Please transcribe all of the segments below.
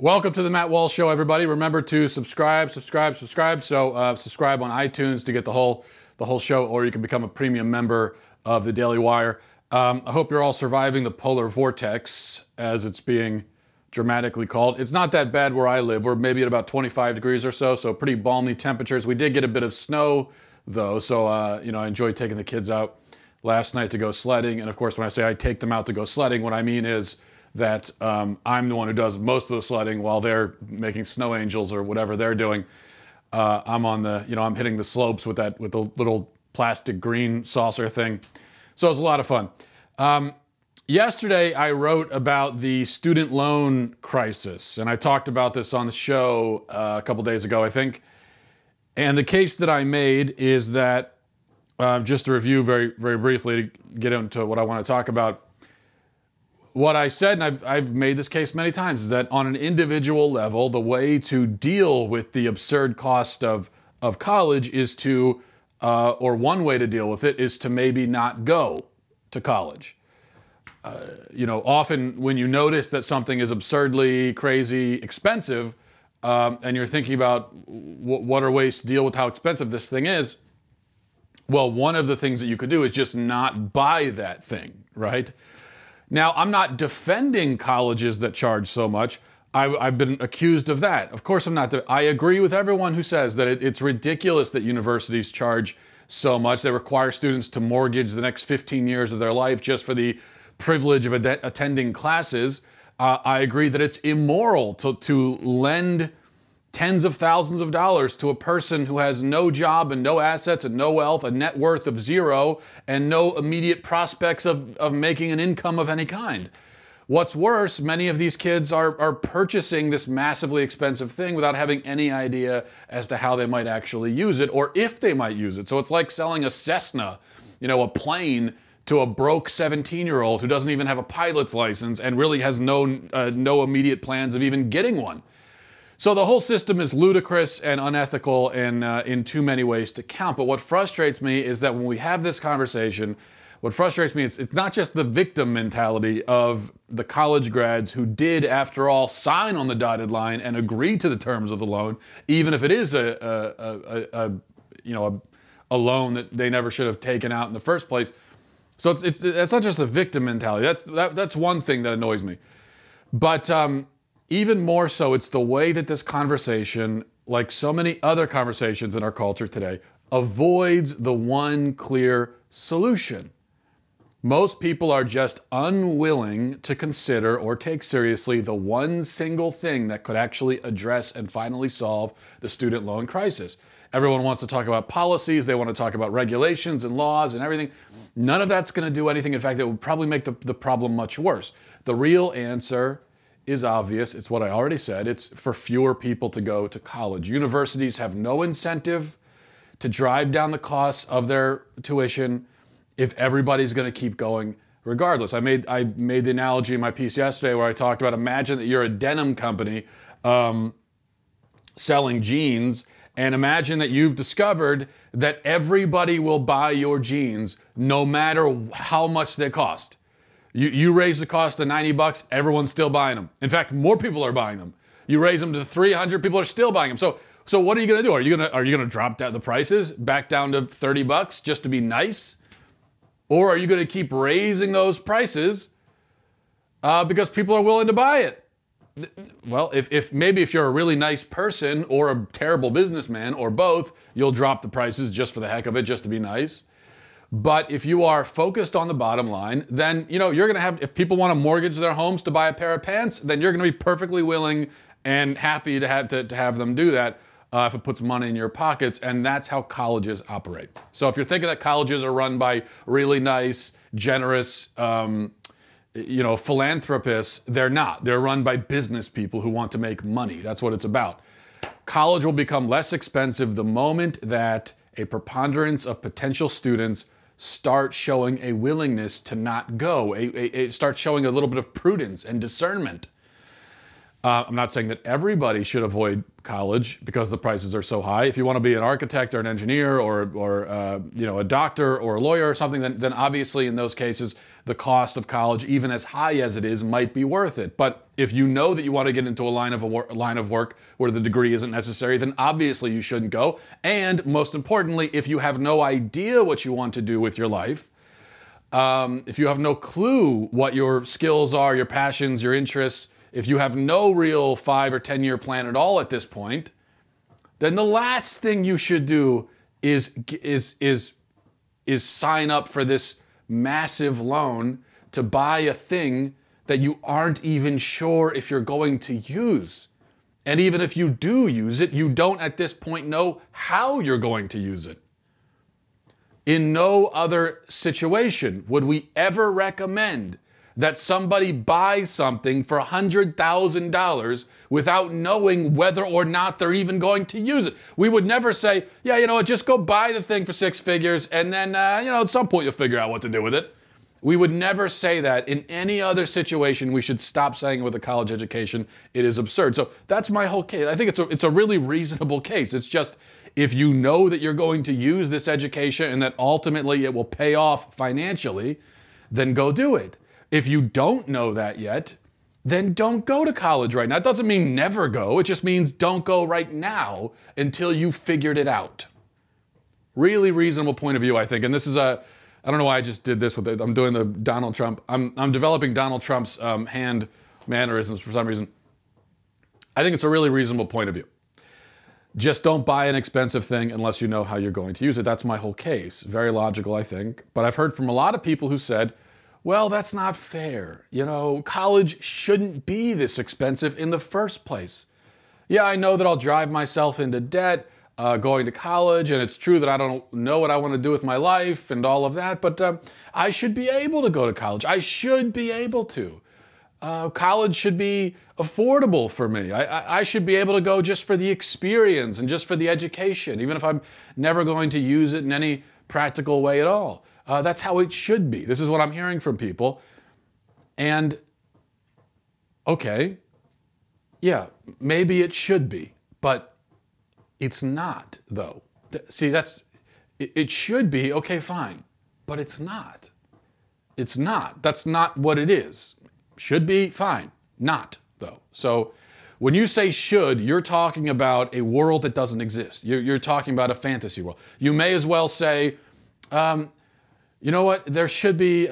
Welcome to the Matt Walsh Show, everybody. Remember to subscribe. So subscribe on iTunes to get the whole show, or you can become a premium member of the Daily Wire. I hope you're all surviving the polar vortex, as it's being dramatically called. It's not that bad where I live. We're maybe at about 25 degrees or so pretty balmy temperatures. We did get a bit of snow, though, so I enjoyed taking the kids out last night to go sledding. And of course, when I say I take them out to go sledding, what I mean is that I'm the one who does most of the sledding while they're making snow angels or whatever they're doing. I'm on the, I'm hitting the slopes with the little plastic green saucer thing. So it was a lot of fun. Yesterday, I wrote about the student loan crisis, and I talked about this on the show a couple days ago, I think. And the case that I made is that, just to review very, very briefly to get into what I want to talk about, what I said, and I've made this case many times, is that on an individual level, the way to deal with the absurd cost of college is to, or one way to deal with it is to maybe not go to college. Often when you notice that something is absurdly, crazy, expensive, and you're thinking about what are ways to deal with how expensive this thing is, well, one of the things that you could do is just not buy that thing, right? Now, I'm not defending colleges that charge so much. I've been accused of that. Of course, I'm not. I agree with everyone who says that it's ridiculous that universities charge so much. They require students to mortgage the next 15 years of their life just for the privilege of attending classes. I agree that it's immoral to lend tens of thousands of dollars to a person who has no job and no assets and no wealth, a net worth of zero, and no immediate prospects of making an income of any kind. What's worse, many of these kids are purchasing this massively expensive thing without having any idea as to how they might actually use it or if they might use it. So it's like selling a Cessna, a plane, to a broke 17-year-old who doesn't even have a pilot's license and really has no immediate plans of even getting one. So the whole system is ludicrous and unethical and in too many ways to count. But what frustrates me is that when we have this conversation, what frustrates me is it's not just the victim mentality of the college grads who did, after all, sign on the dotted line and agree to the terms of the loan, even if it is a loan that they never should have taken out in the first place. So it's not just the victim mentality. That's one thing that annoys me. But even more so, it's the way that this conversation, like so many other conversations in our culture today, avoids the one clear solution. Most people are just unwilling to consider or take seriously the one single thing that could actually address and finally solve the student loan crisis. Everyone wants to talk about policies, they want to talk about regulations and laws and everything. None of that's going to do anything. In fact, it would probably make the problem much worse. The real answer is obvious. It's what I already said. It's for fewer people to go to college. Universities have no incentive to drive down the costs of their tuition if everybody's going to keep going regardless. I made the analogy in my piece yesterday where I talked about, imagine that you're a denim company selling jeans, and imagine that you've discovered that everybody will buy your jeans no matter how much they cost. You raise the cost to $90, everyone's still buying them. In fact, more people are buying them. You raise them to $300, people are still buying them. So what are you going to do? Are you going to drop down the prices back down to $30 just to be nice? Or are you going to keep raising those prices because people are willing to buy it? Well, if you're a really nice person or a terrible businessman or both, you'll drop the prices just for the heck of it, just to be nice. But if you are focused on the bottom line, then you're going to have, if people want to mortgage their homes to buy a pair of pants, then you're going to be perfectly willing and happy to have them do that if it puts money in your pockets. And that's how colleges operate. So if you're thinking that colleges are run by really nice, generous, philanthropists, they're not. They're run by business people who want to make money. That's what it's about. College will become less expensive the moment that a preponderance of potential students start showing a willingness to not go, start showing a little bit of prudence and discernment. I'm not saying that everybody should avoid college because the prices are so high. If you want to be an architect or an engineer or a doctor or a lawyer or something, then obviously in those cases, the cost of college, even as high as it is, might be worth it. But if you know that you want to get into a line of work where the degree isn't necessary, then obviously you shouldn't go. And most importantly, if you have no idea what you want to do with your life, if you have no clue what your skills are, your passions, your interests, if you have no real 5 or 10 year plan at all at this point, then the last thing you should do is sign up for this massive loan to buy a thing that you aren't even sure if you're going to use. And even if you do use it, you don't at this point know how you're going to use it. In no other situation would we ever recommend that somebody buys something for $100,000 without knowing whether or not they're even going to use it. We would never say, yeah, you know what, just go buy the thing for 6 figures and then, at some point you'll figure out what to do with it. We would never say that. In any other situation, we should stop saying it with a college education. It is absurd. So that's my whole case. I think it's a really reasonable case. It's just, if you know that you're going to use this education and that ultimately it will pay off financially, then go do it. If you don't know that yet, then don't go to college right now. It doesn't mean never go. It just means don't go right now until you figured it out. Really reasonable point of view, I think. And this is I don't know why I just did this with it. I'm doing the Donald Trump. I'm developing Donald Trump's hand mannerisms for some reason. I think it's a really reasonable point of view. Just don't buy an expensive thing unless you know how you're going to use it. That's my whole case. Very logical, I think. But I've heard from a lot of people who said, well, that's not fair. College shouldn't be this expensive in the first place. Yeah, I know that I'll drive myself into debt going to college, and it's true that I don't know what I want to do with my life and all of that, but I should be able to go to college. I should be able to. College should be affordable for me. I should be able to go just for the experience and just for the education, even if I'm never going to use it in any practical way at all. That's how it should be. This is what I'm hearing from people. And, okay, yeah, maybe it should be, but it's not, though. See, it should be, okay, fine, but it's not. It's not. That's not what it is. Should be, fine. Not, though. So when you say should, you're talking about a world that doesn't exist. You're talking about a fantasy world. You may as well say, you know what? There should be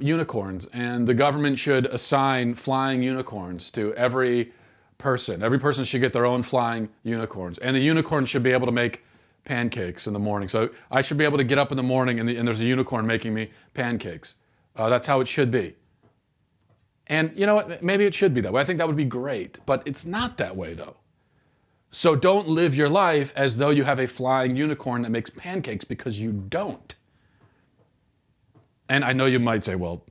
unicorns, and the government should assign flying unicorns to every person. Every person should get their own flying unicorns, and the unicorn should be able to make pancakes in the morning. So I should be able to get up in the morning, and there's a unicorn making me pancakes. That's how it should be. And you know what? Maybe it should be that way. I think that would be great, but it's not that way, though. So don't live your life as though you have a flying unicorn that makes pancakes, because you don't. And I know you might say, well,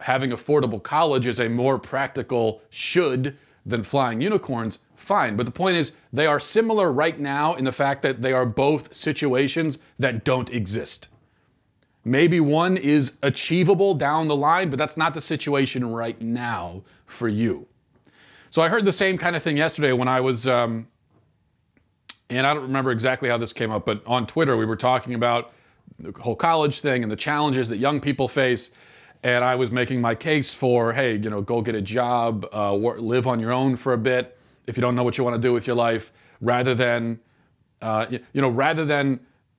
having affordable college is a more practical should than flying unicorns. Fine. But the point is, they are similar right now in the fact that they are both situations that don't exist. Maybe one is achievable down the line, but that's not the situation right now for you. So I heard the same kind of thing yesterday when I was, and I don't remember exactly how this came up, but on Twitter we were talking about the whole college thing and the challenges that young people face. And I was making my case for, hey, go get a job, live on your own for a bit if you don't know what you want to do with your life, rather than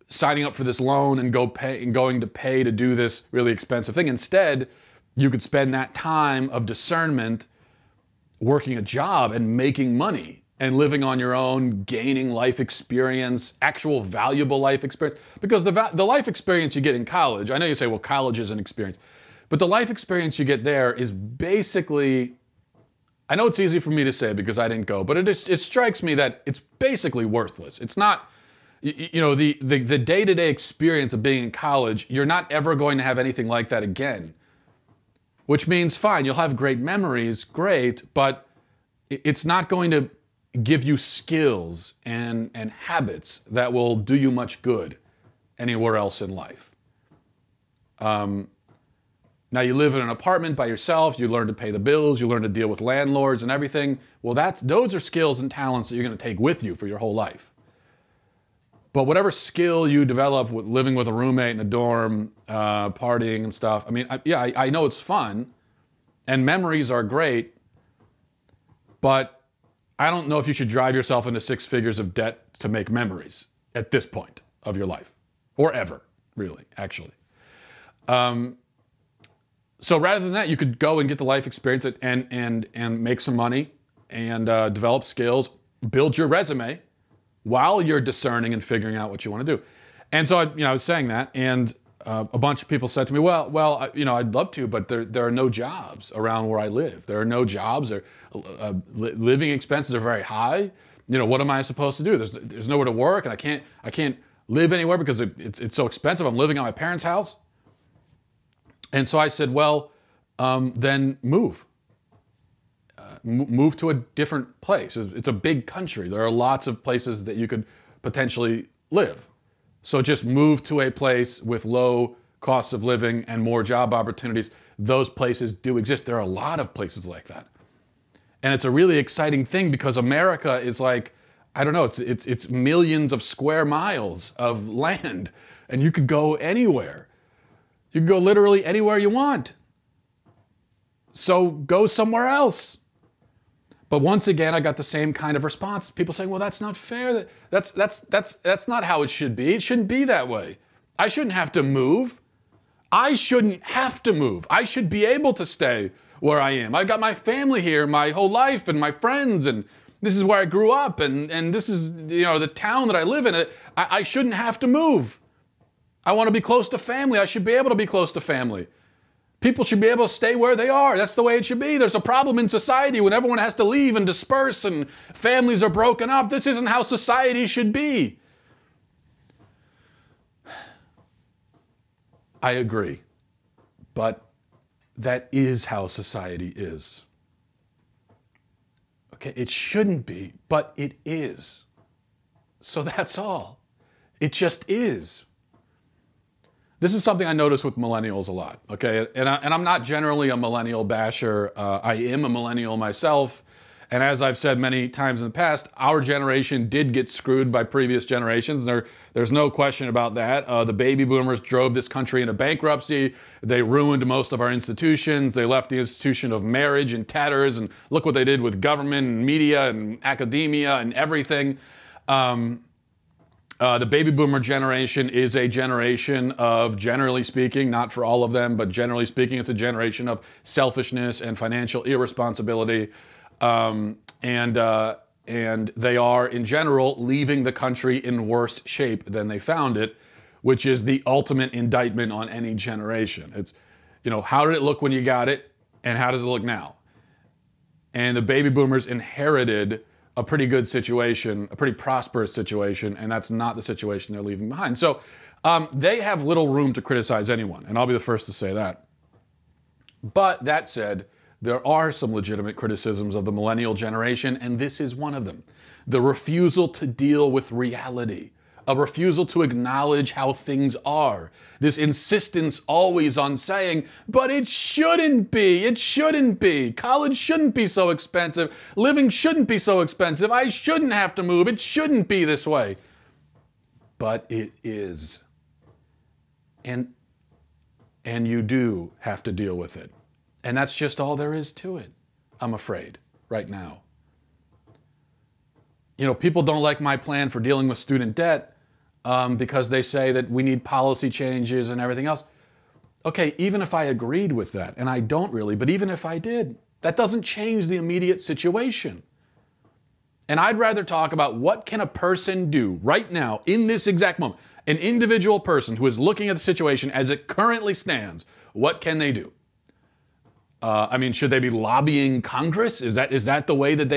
signing up for this loan and going to pay to do this really expensive thing. Instead, you could spend that time of discernment working a job and making money and living on your own, gaining life experience, actual valuable life experience. Because the life experience you get in college, I know you say, well, college is an experience, but the life experience you get there is basically, I know it's easy for me to say because I didn't go, but it strikes me that it's basically worthless. It's not, the day-to-day experience of being in college, you're not ever going to have anything like that again. Which means, fine, you'll have great memories, great, but it's not going to give you skills and habits that will do you much good anywhere else in life. Now, Now you live in an apartment by yourself, you learn to pay the bills, you learn to deal with landlords and everything. Well, those are skills and talents that you're going to take with you for your whole life. But whatever skill you develop with living with a roommate in a dorm, partying and stuff, I mean, I know it's fun and memories are great, but I don't know if you should drive yourself into 6 figures of debt to make memories at this point of your life, or ever, really, actually. So rather than that, you could go and get the life experience and make some money and develop skills, build your resume while you're discerning and figuring out what you want to do. And so I was saying that, and a bunch of people said to me, well, I'd love to, but there are no jobs around where I live. There are no jobs. Living expenses are very high. What am I supposed to do? There's nowhere to work, and I can't live anywhere because it's so expensive. I'm living at my parents' house. And so I said, well, then move. Move to a different place. It's a big country. There are lots of places that you could potentially live. So just move to a place with low costs of living and more job opportunities. Those places do exist. There are a lot of places like that. And it's a really exciting thing because America is like, I don't know, it's millions of square miles of land, and you could go anywhere. You can go literally anywhere you want. So go somewhere else. But once again, I got the same kind of response. People saying, well, that's not fair. That's not how it should be. It shouldn't be that way. I shouldn't have to move. I shouldn't have to move. I should be able to stay where I am. I've got my family here my whole life and my friends, and this is where I grew up, and this is the town that I live in. I shouldn't have to move. I want to be close to family. I should be able to be close to family. People should be able to stay where they are. That's the way it should be. There's a problem in society when everyone has to leave and disperse and families are broken up. This isn't how society should be. I agree. But that is how society is. Okay, it shouldn't be, but it is. So that's all. It just is. This is something I notice with millennials a lot, okay? And I'm not generally a millennial basher. I am a millennial myself. And as I've said many times in the past, our generation did get screwed by previous generations. There's no question about that. The baby boomers drove this country into bankruptcy. They ruined most of our institutions. They left the institution of marriage in tatters. And look what they did with government and media and academia and everything. The baby boomer generation is a generation of, generally speaking, not for all of them, but generally speaking, it's a generation of selfishness and financial irresponsibility. And they are, in general, leaving the country in worse shape than they found it, which is the ultimate indictment on any generation. It's, how did it look when you got it, and how does it look now? And the baby boomers inherited a pretty good situation, a pretty prosperous situation, and that's not the situation they're leaving behind. So they have little room to criticize anyone, and I'll be the first to say that. But that said, there are some legitimate criticisms of the millennial generation, and this is one of them. The refusal to deal with reality, a refusal to acknowledge how things are. This insistence always on saying, but it shouldn't be, it shouldn't be. College shouldn't be so expensive. Living shouldn't be so expensive. I shouldn't have to move. It shouldn't be this way. But it is. And you do have to deal with it. And that's just all there is to it, I'm afraid, right now. People don't like my plan for dealing with student debt because they say that we need policy changes and everything else. Okay, even if I agreed with that, and I don't really, but even if I did, that doesn't change the immediate situation. And I'd rather talk about what can a person do right now, in this exact moment. An individual person who is looking at the situation as it currently stands, what can they do? Should they be lobbying Congress? Is that the way that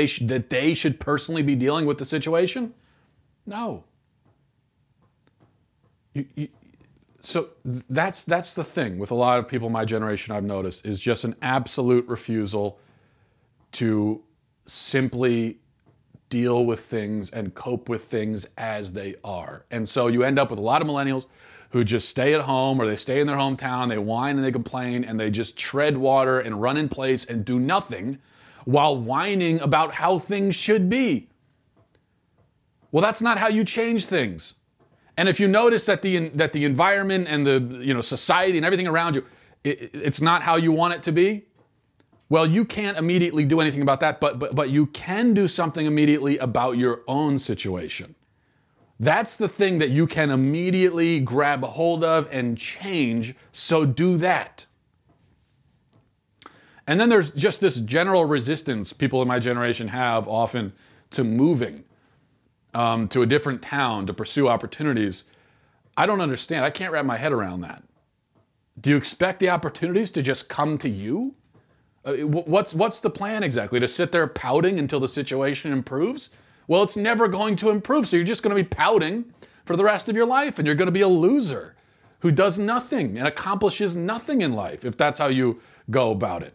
they should personally be dealing with the situation? No. So that's the thing with a lot of people in my generation I've noticed is just an absolute refusal to simply deal with things and cope with things as they are. And so you end up with a lot of millennials who just stay at home or they stay in their hometown, they whine and they complain and they just tread water and run in place and do nothing while whining about how things should be. Well, that's not how you change things. And if you notice that the environment and the society and everything around you, it's not how you want it to be, well, you can't immediately do anything about that, but you can do something immediately about your own situation. That's the thing that you can immediately grab a hold of and change, so do that. And then there's just this general resistance people in my generation have often to moving to a different town to pursue opportunities. I don't understand. I can't wrap my head around that. Do you expect the opportunities to just come to you? What's the plan exactly? To sit there pouting until the situation improves? Well, it's never going to improve, so you're just going to be pouting for the rest of your life, and you're going to be a loser who does nothing and accomplishes nothing in life if that's how you go about it.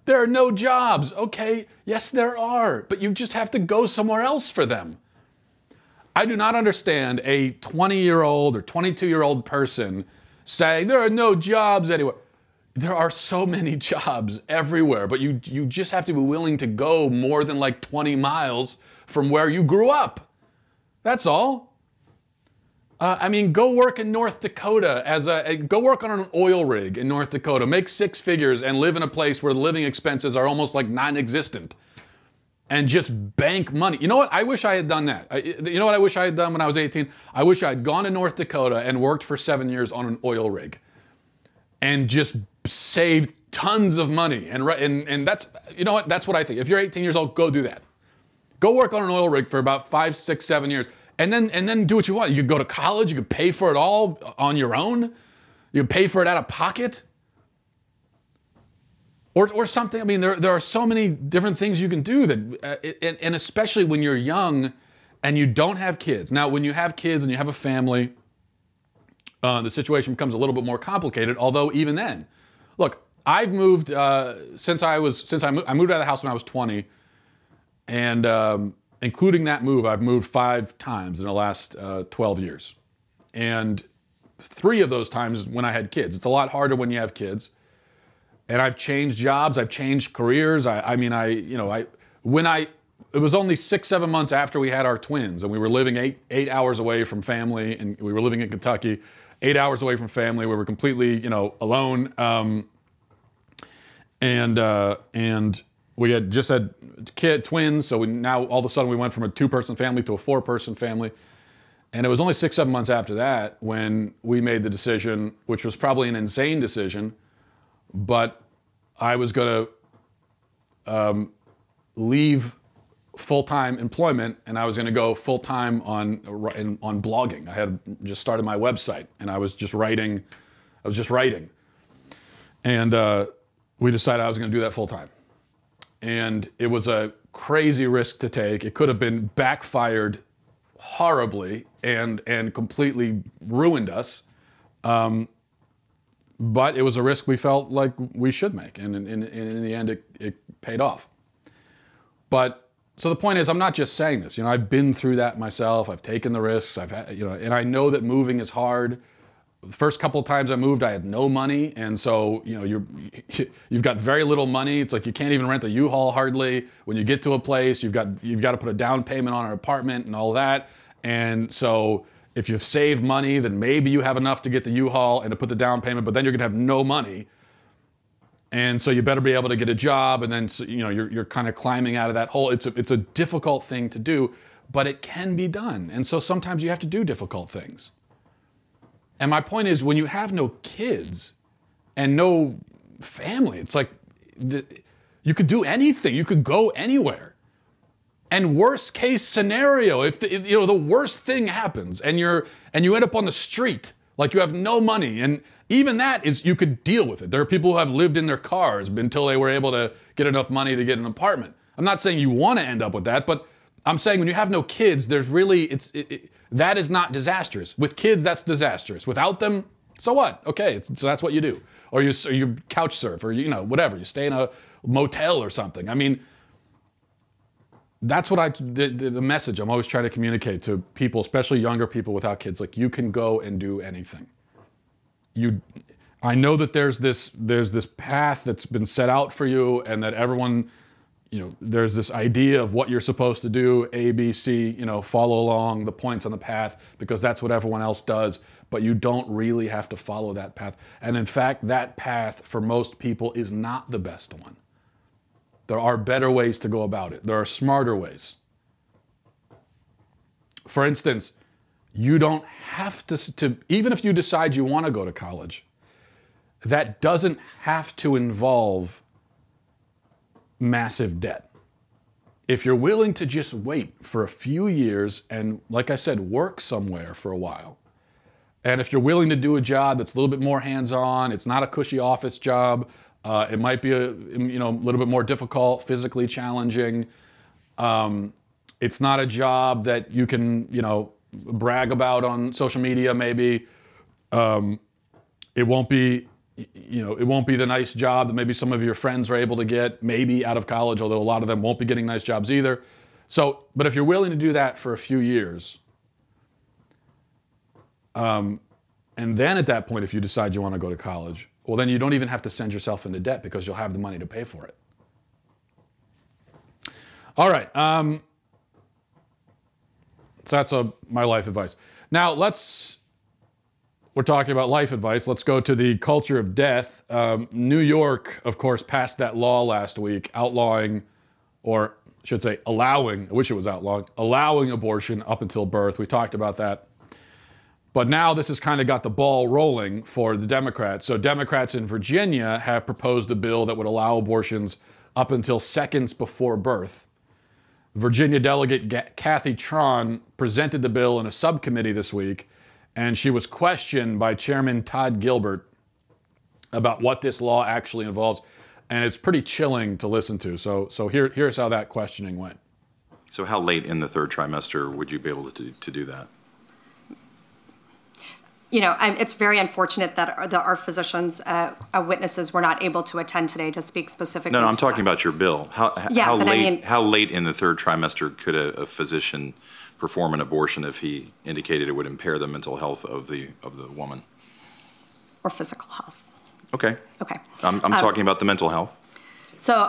There are no jobs. Okay, yes, there are, but you just have to go somewhere else for them. I do not understand a 20-year-old or 22-year-old person saying there are no jobs anywhere. There are so many jobs everywhere, but you just have to be willing to go more than like 20 miles from where you grew up. That's all. Go work in North Dakota go work on an oil rig in North Dakota, make 6 figures and live in a place where the living expenses are almost like non-existent. And just bank money. You know what? I wish I had done that. You know what I wish I had done when I was 18? I wish I had gone to North Dakota and worked for 7 years on an oil rig. And just saved tons of money. And that's, you know what? That's what I think. If you're 18 years old, go do that. Go work on an oil rig for about 5, 6, 7 years. And then do what you want. You could go to college. You could pay for it all on your own. You could pay for it out of pocket. Or something. I mean, there are so many different things you can do that, and especially when you're young and you don't have kids. Now, when you have kids and you have a family, the situation becomes a little bit more complicated. Although even then, look, I've moved I moved out of the house when I was 20, and including that move, I've moved 5 times in the last 12 years, and 3 of those times when I had kids. It's a lot harder when you have kids. And I've changed jobs, I've changed careers. It was only 6, 7 months after we had our twins and we were living 8 hours away from family, and we were living in Kentucky, 8 hours away from family. We were completely, alone. And we had just had twins. So now all of a sudden we went from a 2-person family to a 4-person family. And it was only 6, 7 months after that when we made the decision, which was probably an insane decision, but I was going to leave full-time employment and I was going to go full-time on blogging. I had just started my website and I was just writing. And we decided I was going to do that full-time. And it was a crazy risk to take. It could have been backfired horribly and completely ruined us. But it was a risk we felt like we should make, and in the end, it paid off. But so the point is, I'm not just saying this. I've been through that myself. I've taken the risks. I've had, and I know that moving is hard. The first couple of times I moved, I had no money, and so you've got very little money. It's like you can't even rent a U-Haul hardly. When you get to a place, you've got to put a down payment on an apartment and all that, and so. If you've saved money, then maybe you have enough to get the U-Haul and to put the down payment, but then you're gonna have no money. And so you better be able to get a job, and then you're kind of climbing out of that hole. It's a difficult thing to do, but it can be done. And so sometimes you have to do difficult things. And my point is, when you have no kids and no family, it's like you could do anything. You could go anywhere. And worst case scenario, if the worst thing happens and you end up on the street, like you have no money, and even that is, you could deal with it. There are people who have lived in their cars until they were able to get enough money to get an apartment. I'm not saying you want to end up with that, but I'm saying when you have no kids, there's really, that is not disastrous. With kids, that's disastrous. Without them, so what? Okay, so that's what you do. Or you couch surf, or whatever. You stay in a motel or something. I mean, that's what the message I'm always trying to communicate to people, especially younger people without kids. Like, you can go and do anything. I know that there's this path that's been set out for you, and that everyone, there's this idea of what you're supposed to do, A, B, C, follow along the points on the path because that's what everyone else does. But you don't really have to follow that path. And in fact, that path for most people is not the best one. There are better ways to go about it. There are smarter ways. For instance, you don't have to even if you decide you want to go to college, that doesn't have to involve massive debt. If you're willing to just wait for a few years and, like I said, work somewhere for a while, and if you're willing to do a job that's a little bit more hands-on, it's not a cushy office job, it might be a little bit more difficult, physically challenging. It's not a job that you can brag about on social media. Maybe it won't be the nice job that maybe some of your friends are able to get, maybe out of college, although a lot of them won't be getting nice jobs either. So, but if you're willing to do that for a few years, and then at that point, if you decide you want to go to college, well, then you don't even have to send yourself into debt because you'll have the money to pay for it. All right. So that's my life advice. Now we're talking about life advice. Let's go to the culture of death. New York, of course, passed that law last week outlawing, or I should say allowing, I wish it was outlawing, allowing abortion up until birth. We talked about that. But now this has kind of got the ball rolling for the Democrats. So Democrats in Virginia have proposed a bill that would allow abortions up until seconds before birth. Virginia delegate Kathy Tron presented the bill in a subcommittee this week, and she was questioned by Chairman Todd Gilbert about what this law actually involves. And it's pretty chilling to listen to. So here's how that questioning went. So how late in the third trimester would you be able to do that? It's very unfortunate that our physicians, witnesses, were not able to attend today to speak specifically. No, I'm talking about your bill. How late in the third trimester could a physician perform an abortion if he indicated it would impair the mental health of the woman? Or physical health. Okay. Okay. I'm talking about the mental health. So,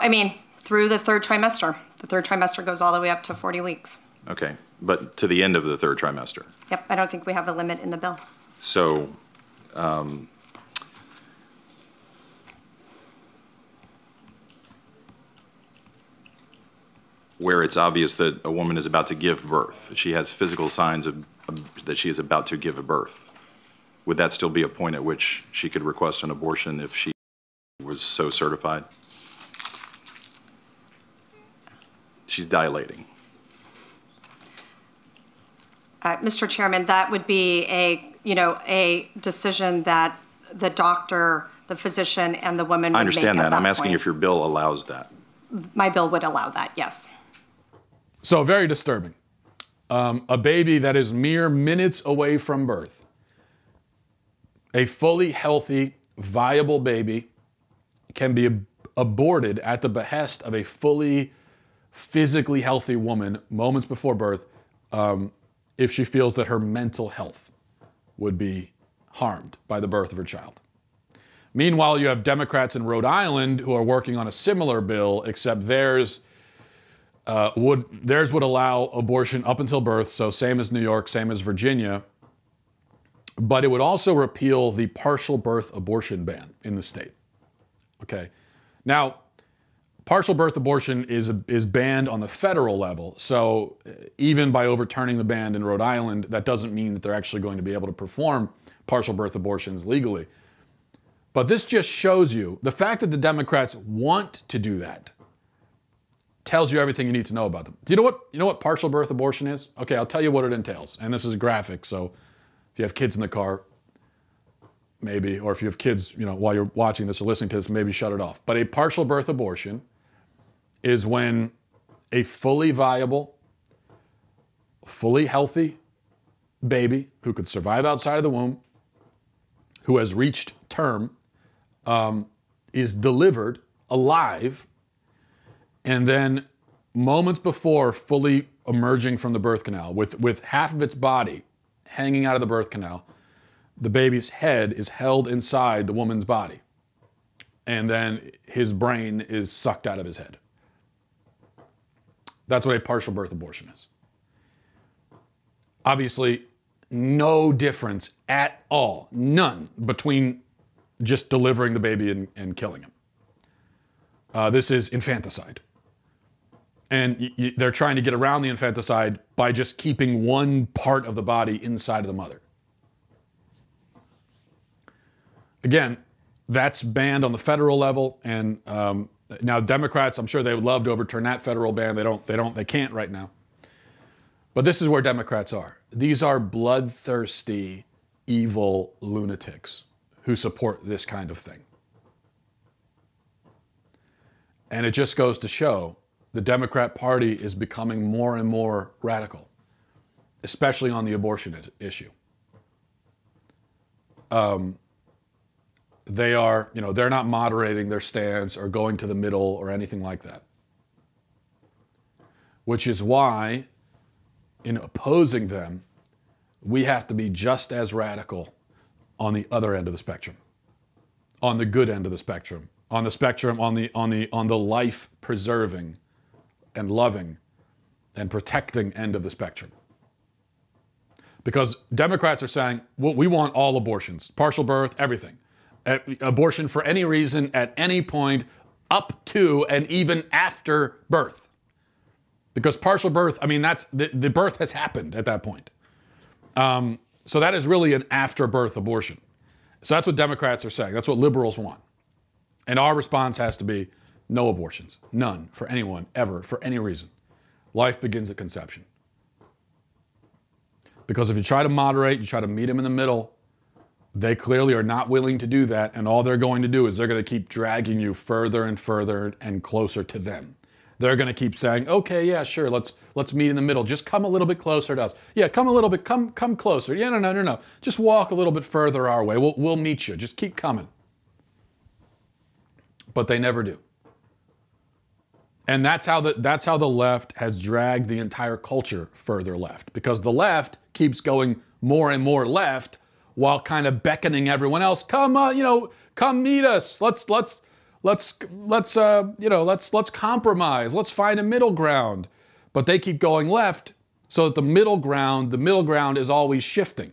through the third trimester. The third trimester goes all the way up to 40 weeks. Okay. But to the end of the third trimester. Yep. I don't think we have a limit in the bill. So, where it's obvious that a woman is about to give birth, she has physical signs that she is about to give a birth, would that still be a point at which she could request an abortion if she was so certified? She's dilating. Mr. Chairman, that would be a decision that the doctor, the physician, and the woman would make. I understand that. I'm asking point. if your bill allows that. My bill would allow that, yes. So very disturbing. A baby that is mere minutes away from birth, a fully healthy, viable baby, can be aborted at the behest of a fully physically healthy woman moments before birth, if she feels that her mental health would be harmed by the birth of her child. Meanwhile, you have Democrats in Rhode Island who are working on a similar bill, except theirs would allow abortion up until birth, so same as New York, same as Virginia, but it would also repeal the partial birth abortion ban in the state. Okay. Now, partial birth abortion is banned on the federal level, so even by overturning the ban in Rhode Island, that doesn't mean that they're actually going to be able to perform partial birth abortions legally. But this just shows you, the fact that the Democrats want to do that tells you everything you need to know about them. Do you know what partial birth abortion is? Okay, I'll tell you what it entails. And this is graphic, so if you have kids in the car, maybe, or if you have kids, while you're watching this or listening to this, maybe shut it off. But a partial birth abortion is when a fully viable, fully healthy baby who could survive outside of the womb, who has reached term, is delivered alive, and then moments before fully emerging from the birth canal, with half of its body hanging out of the birth canal, the baby's head is held inside the woman's body. And then his brain is sucked out of his head. That's what a partial birth abortion is. Obviously, no difference at all, none, between just delivering the baby and killing him. This is infanticide. And they're trying to get around the infanticide by just keeping one part of the body inside of the mother. Again, that's banned on the federal level, and now Democrats, I'm sure they would love to overturn that federal ban. They can't right now. But this is where Democrats are. These are bloodthirsty, evil lunatics who support this kind of thing. And it just goes to show the Democrat Party is becoming more and more radical, especially on the abortion issue. They are, they're not moderating their stance or going to the middle or anything like that. Which is why, in opposing them, we have to be just as radical on the other end of the spectrum, on the good end of the spectrum, on the life-preserving and loving and protecting end of the spectrum. Because Democrats are saying, well, we want all abortions, partial birth, everything. Abortion for any reason, at any point, up to and even after birth. Because partial birth, that's the birth has happened at that point. So that is really an after-birth abortion. So that's what Democrats are saying. That's what liberals want. And our response has to be no abortions. None for anyone, ever, for any reason. Life begins at conception. Because if you try to moderate, you try to meet them in the middle, they clearly are not willing to do that, and all they're going to do is they're going to keep dragging you further and further and closer to them. They're going to keep saying, okay, yeah, sure, let's meet in the middle. Just come a little bit closer to us. Yeah, come a little bit, come closer. Yeah, no. Just walk a little bit further our way. We'll meet you. Just keep coming. But they never do. And that's how the left has dragged the entire culture further left, because the left keeps going more and more left while kind of beckoning everyone else, come meet us. Let's compromise. Let's find a middle ground. But they keep going left, so that the middle ground is always shifting.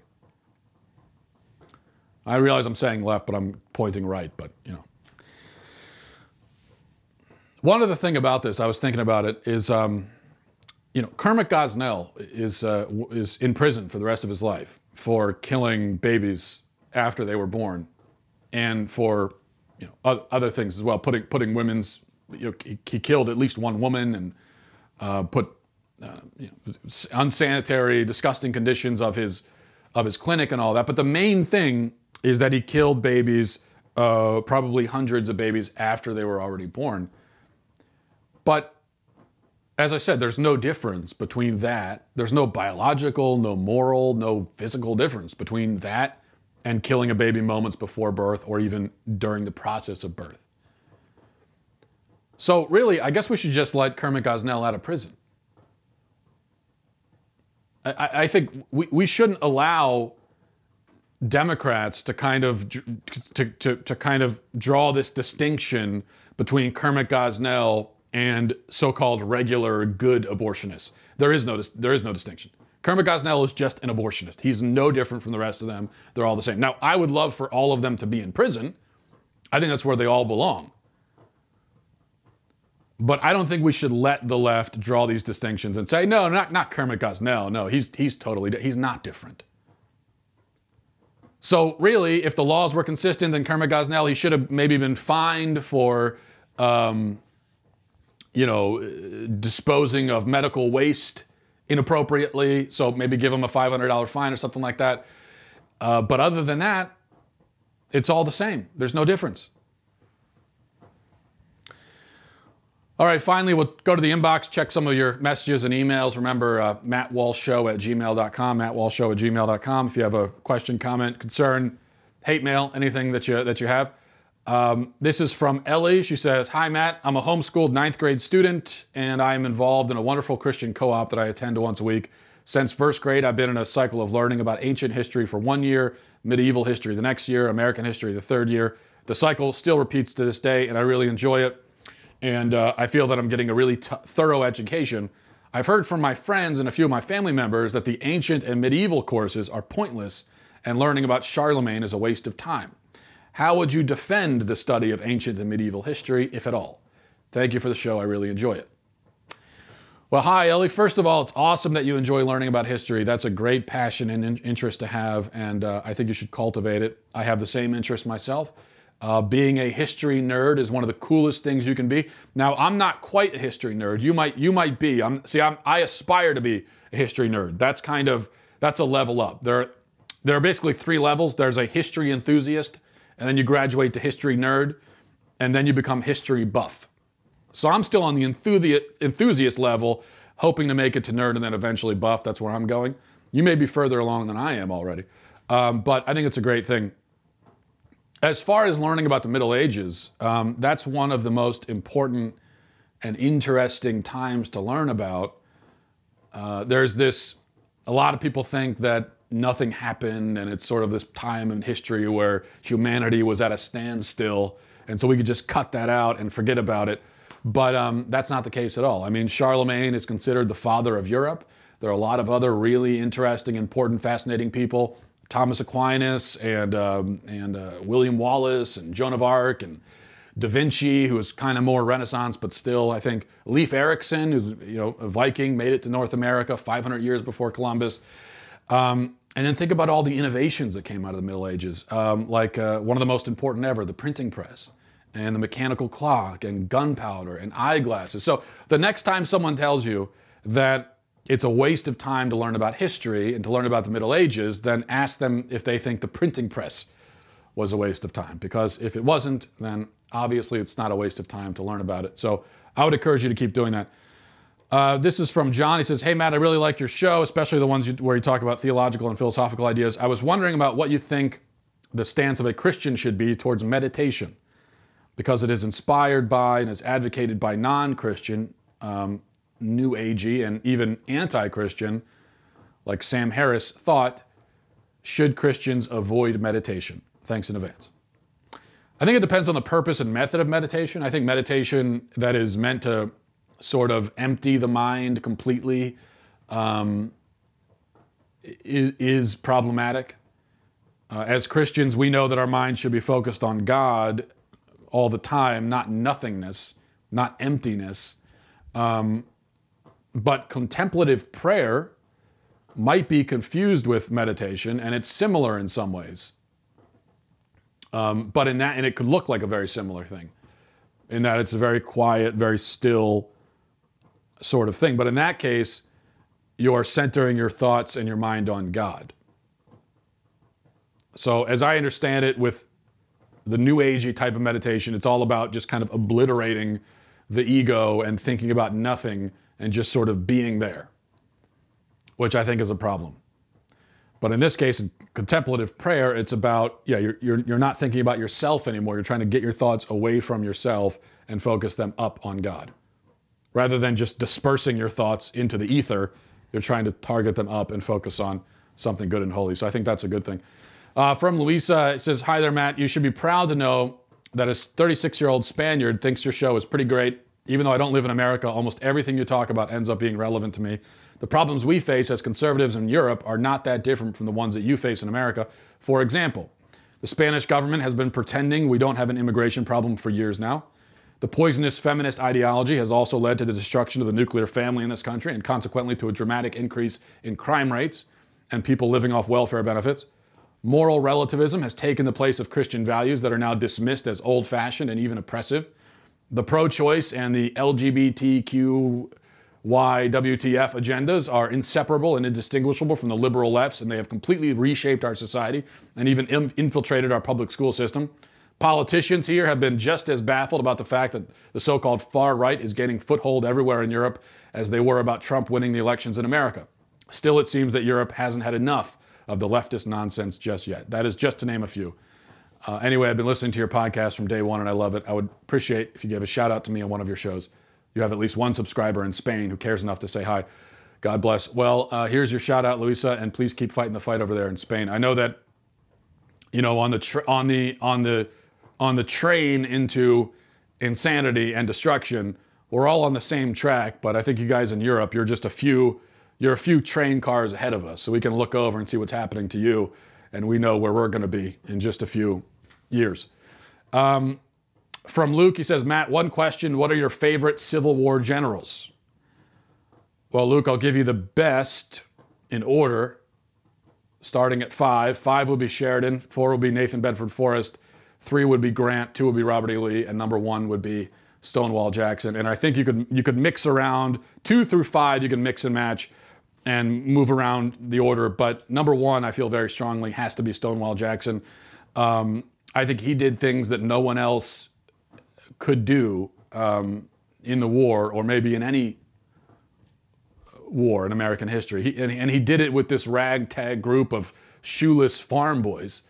I realize I'm saying left, but I'm pointing right, but One other thing about this, I was thinking about it, is Kermit Gosnell is in prison for the rest of his life for killing babies after they were born, and for other things as well, putting women's, he killed at least one woman and put unsanitary, disgusting conditions of his clinic and all that. But the main thing is that he killed babies, probably hundreds of babies after they were already born. But as I said, there's no difference between that. There's no biological, no moral, no physical difference between that and killing a baby moments before birth or even during the process of birth. So really, I guess we should just let Kermit Gosnell out of prison. I think we shouldn't allow Democrats to kind of draw this distinction between Kermit Gosnell and so-called regular good abortionists. There is no distinction. Kermit Gosnell is just an abortionist. He's no different from the rest of them. They're all the same. Now, I would love for all of them to be in prison. I think that's where they all belong. But I don't think we should let the left draw these distinctions and say, no, not Kermit Gosnell. No, he's not different. So really, if the laws were consistent, then Kermit Gosnell, he should have maybe been fined for disposing of medical waste inappropriately, so maybe give him a $500 fine or something like that. But other than that, it's all the same. There's no difference. All right, finally, we'll go to the inbox, check some of your messages and emails. Remember, Matt Walsh Show at gmail.com, Matt Walsh Show at gmail.com. If you have a question, comment, concern, hate mail, anything that you have. This is from Ellie. She says, "Hi, Matt. I'm a homeschooled 9th grade student, and I am involved in a wonderful Christian co-op that I attend once a week. Since first grade, I've been in a cycle of learning about ancient history for 1 year, medieval history the next year, American history the 3rd year. The cycle still repeats to this day, and I really enjoy it. And I feel that I'm getting a really thorough education. I've heard from my friends and a few of my family members that the ancient and medieval courses are pointless, and learning about Charlemagne is a waste of time. How would you defend the study of ancient and medieval history, if at all? Thank you for the show. I really enjoy it." Well, hi, Ellie. First of all, it's awesome that you enjoy learning about history. That's a great passion and interest to have, and I think you should cultivate it. I have the same interest myself. Being a history nerd is one of the coolest things you can be. Now, I'm not quite a history nerd. You might be. I aspire to be a history nerd. That's a level up. There are basically 3 levels. There's a history enthusiast, and then you graduate to history nerd, and then you become history buff. So I'm still on the enthusiast level, hoping to make it to nerd and then eventually buff. That's where I'm going. You may be further along than I am already, but I think it's a great thing. As far as learning about the Middle Ages, that's one of the most important and interesting times to learn about. A lot of people think that nothing happened and it's sort of this time in history where humanity was at a standstill, and so we could just cut that out and forget about it. But that's not the case at all. I mean, Charlemagne is considered the father of Europe. There are a lot of other really interesting, important, fascinating people. Thomas Aquinas and William Wallace and Joan of Arc and Da Vinci, who was kind of more Renaissance, but still, I think, Leif Erikson, who's a Viking, made it to North America 500 years before Columbus. And then think about all the innovations that came out of the Middle Ages, like one of the most important ever, the printing press, and the mechanical clock, and gunpowder, and eyeglasses. So the next time someone tells you that it's a waste of time to learn about history and to learn about the Middle Ages, then ask them if they think the printing press was a waste of time. Because if it wasn't, then obviously it's not a waste of time to learn about it. So I would encourage you to keep doing that. This is from John. He says, "Hey, Matt, I really like your show, especially the ones where you talk about theological and philosophical ideas. I was wondering about what you think the stance of a Christian should be towards meditation, because it is inspired by and is advocated by non-Christian, New Agey, and even anti-Christian, like Sam Harris, thought, should Christians avoid meditation? Thanks in advance." I think it depends on the purpose and method of meditation. I think meditation that is meant to sort of empty the mind completely is problematic. As Christians, we know that our mind should be focused on God all the time, not nothingness, not emptiness. But contemplative prayer might be confused with meditation, and it's similar in some ways. But it could look like a very similar thing, in that it's a very quiet, very still sort of thing. But in that case, you're centering your thoughts and your mind on God. So as I understand it, with the New Agey type of meditation, it's all about just kind of obliterating the ego and thinking about nothing and just sort of being there, which I think is a problem. But in this case, in contemplative prayer, it's about, you're not thinking about yourself anymore. You're trying to get your thoughts away from yourself and focus them up on God. Rather than just dispersing your thoughts into the ether, you're trying to target them up and focus on something good and holy. So I think that's a good thing. From Luisa, it says, "Hi there, Matt. You should be proud to know that a 36-year-old Spaniard thinks your show is pretty great. Even though I don't live in America, almost everything you talk about ends up being relevant to me. The problems we face as conservatives in Europe are not that different from the ones that you face in America. For example, the Spanish government has been pretending we don't have an immigration problem for years now. The poisonous feminist ideology has also led to the destruction of the nuclear family in this country, and consequently to a dramatic increase in crime rates and people living off welfare benefits. Moral relativism has taken the place of Christian values that are now dismissed as old-fashioned and even oppressive. The pro-choice and the LGBTQYWTF agendas are inseparable and indistinguishable from the liberal lefts, and they have completely reshaped our society and even infiltrated our public school system. Politicians here have been just as baffled about the fact that the so-called far right is gaining foothold everywhere in Europe as they were about Trump winning the elections in America. Still, it seems that Europe hasn't had enough of the leftist nonsense just yet. That is just to name a few. Anyway, I've been listening to your podcast from day one, and I love it. I would appreciate if you gave a shout out to me on one of your shows. You have at least one subscriber in Spain who cares enough to say hi. God bless. Well, here's your shout out, Luisa, and please keep fighting the fight over there in Spain. I know that, you know, on the train into insanity and destruction, we're all on the same track. But I think you guys in Europe, you're a few train cars ahead of us, so we can look over and see what's happening to you, and we know where we're going to be in just a few years. From Luke, he says, Matt, one question. What are your favorite Civil War generals? Well, Luke, I'll give you the best in order, starting at 5. 5 would be Sheridan, 4 would be Nathan Bedford Forrest, 3 would be Grant, 2 would be Robert E. Lee, and number 1 would be Stonewall Jackson. And I think you could mix around 2 through 5, you can mix and match and move around the order. But number 1, I feel very strongly, has to be Stonewall Jackson. I think he did things that no one else could do in the war, or maybe in any war in American history. And he did it with this ragtag group of shoeless farm boys.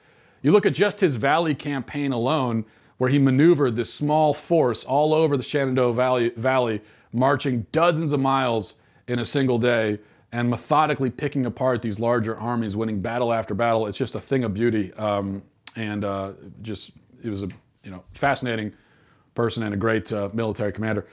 You look at just his Valley campaign alone, where he maneuvered this small force all over the Shenandoah Valley, marching dozens of miles in a single day and methodically picking apart these larger armies, winning battle after battle. It's just a thing of beauty. He was a fascinating person and a great military commander.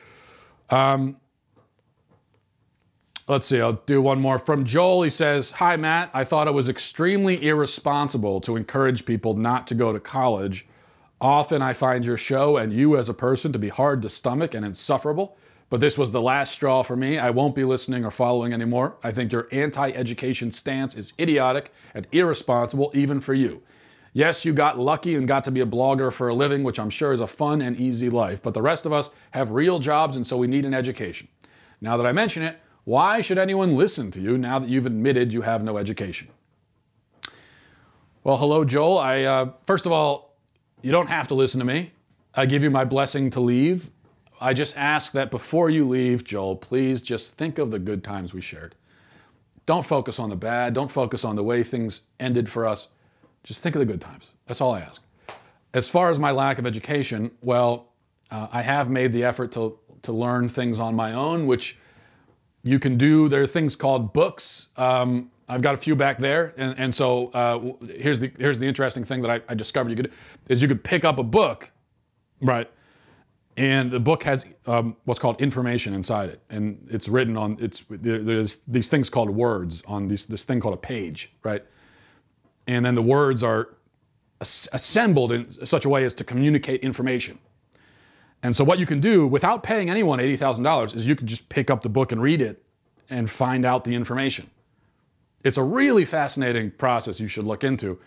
Let's see, I'll do one more. From Joel, he says, hi, Matt. I thought it was extremely irresponsible to encourage people not to go to college. Often I find your show and you as a person to be hard to stomach and insufferable, but this was the last straw for me. I won't be listening or following anymore. I think your anti-education stance is idiotic and irresponsible, even for you. Yes, you got lucky and got to be a blogger for a living, which I'm sure is a fun and easy life, but the rest of us have real jobs, and so we need an education. Now that I mention it, why should anyone listen to you now that you've admitted you have no education? Well, hello, Joel. First of all, you don't have to listen to me. I give you my blessing to leave. I just ask that before you leave, Joel, please just think of the good times we shared. Don't focus on the bad. Don't focus on the way things ended for us. Just think of the good times. That's all I ask. As far as my lack of education, well, I have made the effort to learn things on my own, which you can do. There are things called books. I've got a few back there. And so here's the interesting thing that I discovered you could do, is you could pick up a book, right? And the book has what's called information inside it. And it's written on, there's these things called words on this thing called a page, right? And then the words are assembled in such a way as to communicate information. And so what you can do without paying anyone $80,000 is you can just pick up the book and read it and find out the information. It's a really fascinating process you should look into.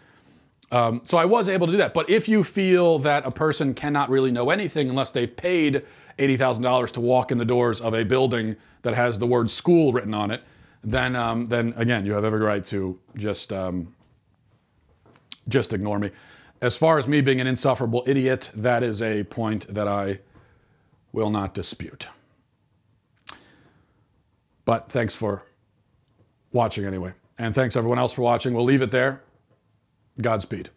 So I was able to do that. But if you feel that a person cannot really know anything unless they've paid $80,000 to walk in the doors of a building that has the word school written on it, then again, you have every right to just ignore me. As far as me being an insufferable idiot, that is a point that I will not dispute. But thanks for watching anyway. And thanks everyone else for watching. We'll leave it there. Godspeed.